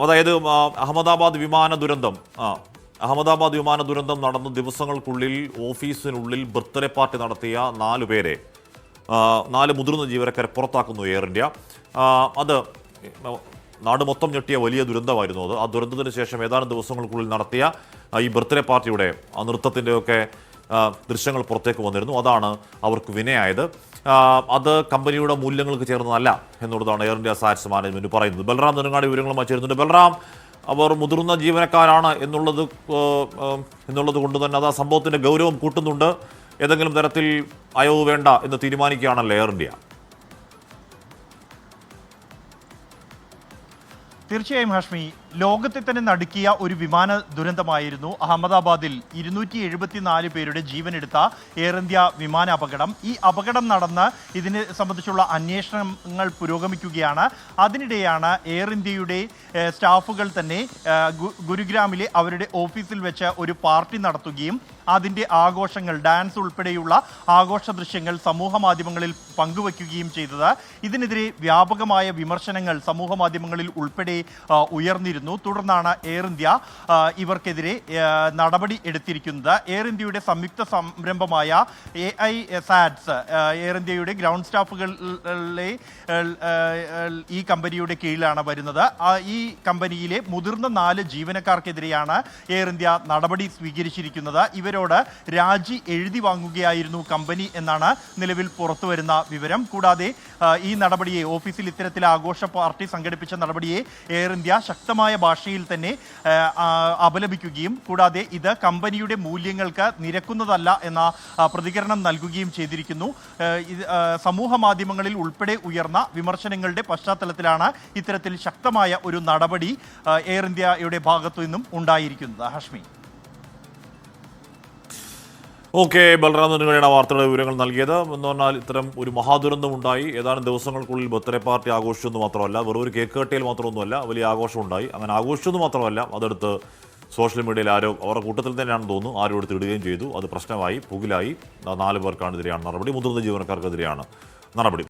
അതായത് അഹമ്മദാബാദ് വിമാന ദുരന്തം നടന്ന ദിവസങ്ങൾക്കുള്ളിൽ ഓഫീസിനുള്ളിൽ ബർത്ത്ഡേ പാർട്ടി നടത്തിയ 4 പേരെ 4 മുതിർന്ന ജീവനക്കാരെ പുറത്താക്കുന്നു എയർ ഇന്ത്യ. അത് നാട് മൊത്തം ഞെട്ടിയ വലിയ ദുരന്തമായിരുന്നു അത്. ആ ദുരന്തത്തിന് ശേഷം ഏതാനും ദിവസങ്ങൾക്കുള്ളിൽ നടത്തിയ ഈ ബർത്ത്ഡേ പാർട്ടിയുടെ ആ നൃത്തത്തിൻ്റെയൊക്കെ ദൃശ്യങ്ങൾ പുറത്തേക്ക് വന്നിരുന്നു. അതാണ് അവർക്ക് വിനയായത്. അത് കമ്പനിയുടെ മൂല്യങ്ങൾക്ക് ചേർന്നതല്ല എന്നുള്ളതാണ് എയർ ഇന്ത്യ സാറ്റ്സ് മാനേജ്മെന്റ് പറയുന്നത്. ബൽറാം നെടുങ്ങാടി വിവരങ്ങളുമായി ചേരുന്നുണ്ട്. ബൽറാം, അവർ മുതിർന്ന ജീവനക്കാരാണ് എന്നുള്ളത് കൊണ്ട് തന്നെ അത് ആ സംഭവത്തിൻ്റെ ഗൗരവം കൂട്ടുന്നുണ്ട്. ഏതെങ്കിലും തരത്തിൽ അയവ് വേണ്ട എന്ന് തീരുമാനിക്കുകയാണല്ലോ എയർ ഇന്ത്യ. തീർച്ചയായും ഹാഷ്മി, ലോകത്തെ തന്നെ നടുക്കിയ ഒരു വിമാന ദുരന്തമായിരുന്നു അഹമ്മദാബാദിൽ 274 പേരുടെ ജീവനെടുത്ത എയർ ഇന്ത്യ വിമാന അപകടം. ഈ അപകടം നടന്ന് ഇതിനെ സംബന്ധിച്ചുള്ള അന്വേഷണങ്ങൾ പുരോഗമിക്കുകയാണ്. അതിനിടെയാണ് എയർ ഇന്ത്യയുടെ സ്റ്റാഫുകൾ തന്നെ ഗുരുഗ്രാമിലെ അവരുടെ ഓഫീസിൽ വെച്ച് ഒരു പാർട്ടി നടത്തുകയും അതിൻ്റെ ആഘോഷങ്ങൾ, ഡാൻസ് ഉൾപ്പെടെയുള്ള ആഘോഷ ദൃശ്യങ്ങൾ സമൂഹ മാധ്യമങ്ങളിൽ പങ്കുവയ്ക്കുകയും ചെയ്തത്. ഇതിനെതിരെ വ്യാപകമായ വിമർശനങ്ങൾ സമൂഹ മാധ്യമങ്ങളിൽ ഉൾപ്പെടെ ഉയർന്നിരുന്നു. തുടർന്നാണ് എയർ ഇന്ത്യ ഇവർക്കെതിരെ നടപടി എടുത്തിരിക്കുന്നത്. എയർ ഇന്ത്യയുടെ സംയുക്ത സംരംഭമായ AI സാറ്റ്സ്, എയർ ഇന്ത്യയുടെ ഗ്രൗണ്ട് സ്റ്റാഫുകളിലെ ഈ കമ്പനിയുടെ കീഴിലാണ് വരുന്നത്. ഈ കമ്പനിയിലെ മുതിർന്ന 4 ജീവനക്കാർക്കെതിരെയാണ് എയർ ഇന്ത്യ നടപടി സ്വീകരിച്ചിരിക്കുന്നത്. ഇവരോട് രാജി എഴുതി വാങ്ങുകയായിരുന്നു കമ്പനി എന്നാണ് നിലവിൽ പുറത്തുവരുന്ന വിവരം. കൂടാതെ ഈ നടപടിയെ, ഓഫീസിൽ ഇത്തരത്തിൽ ആഘോഷ പാർട്ടി സംഘടിപ്പിച്ച നടപടിയെ എയർ ഇന്ത്യ ശക്തമായ ഭാഷയിൽ തന്നെ അപലപിക്കുകയും കൂടാതെ ഇത് കമ്പനിയുടെ മൂല്യങ്ങൾക്ക് നിരക്കുന്നതല്ല എന്ന പ്രതികരണം നൽകുകയും ചെയ്തിരിക്കുന്നു. സമൂഹ മാധ്യമങ്ങളിൽ ഉൾപ്പെടെ ഉയർന്ന വിമർശനങ്ങളുടെ പശ്ചാത്തലത്തിലാണ് ഇത്തരത്തിൽ ശക്തമായ ഒരു നടപടി എയർ ഇന്ത്യയുടെ ഭാഗത്തു നിന്നും ഉണ്ടായിരിക്കുന്നത്. ഹാഷ്മി. ഓക്കെ, ബൽറാം നെടുങ്ങാടിയാണ് വാർത്തയുടെ വിവരങ്ങൾ നൽകിയത്. എന്ന് പറഞ്ഞാൽ ഇത്തരം ഒരു മഹാദുരന്തം ഉണ്ടായി. ഏതാനും ദിവസങ്ങൾക്കുള്ളിൽ ബർത്ത്ഡേ പാർട്ടി ആഘോഷിച്ചെന്ന് മാത്രമല്ല, വെറും ഒരു കേക്ക് കട്ടിയിൽ മാത്രമൊന്നുമല്ല, വലിയ ആഘോഷം ഉണ്ടായി. അങ്ങനെ ആഘോഷിച്ചെന്ന് മാത്രമല്ല, അതെടുത്ത് സോഷ്യൽ മീഡിയയിൽ അവരുടെ കൂട്ടത്തിൽ തന്നെയാണെന്ന് തോന്നുന്നു, ആരും എടുത്ത് ഇടുകയും ചെയ്തു. അത് പ്രശ്നമായി, പുകിലായി. 4 പേർക്കാണെതിരെയാണ് നടപടി, മുതിർന്ന ജീവനക്കാർക്കെതിരെയാണ് നടപടി.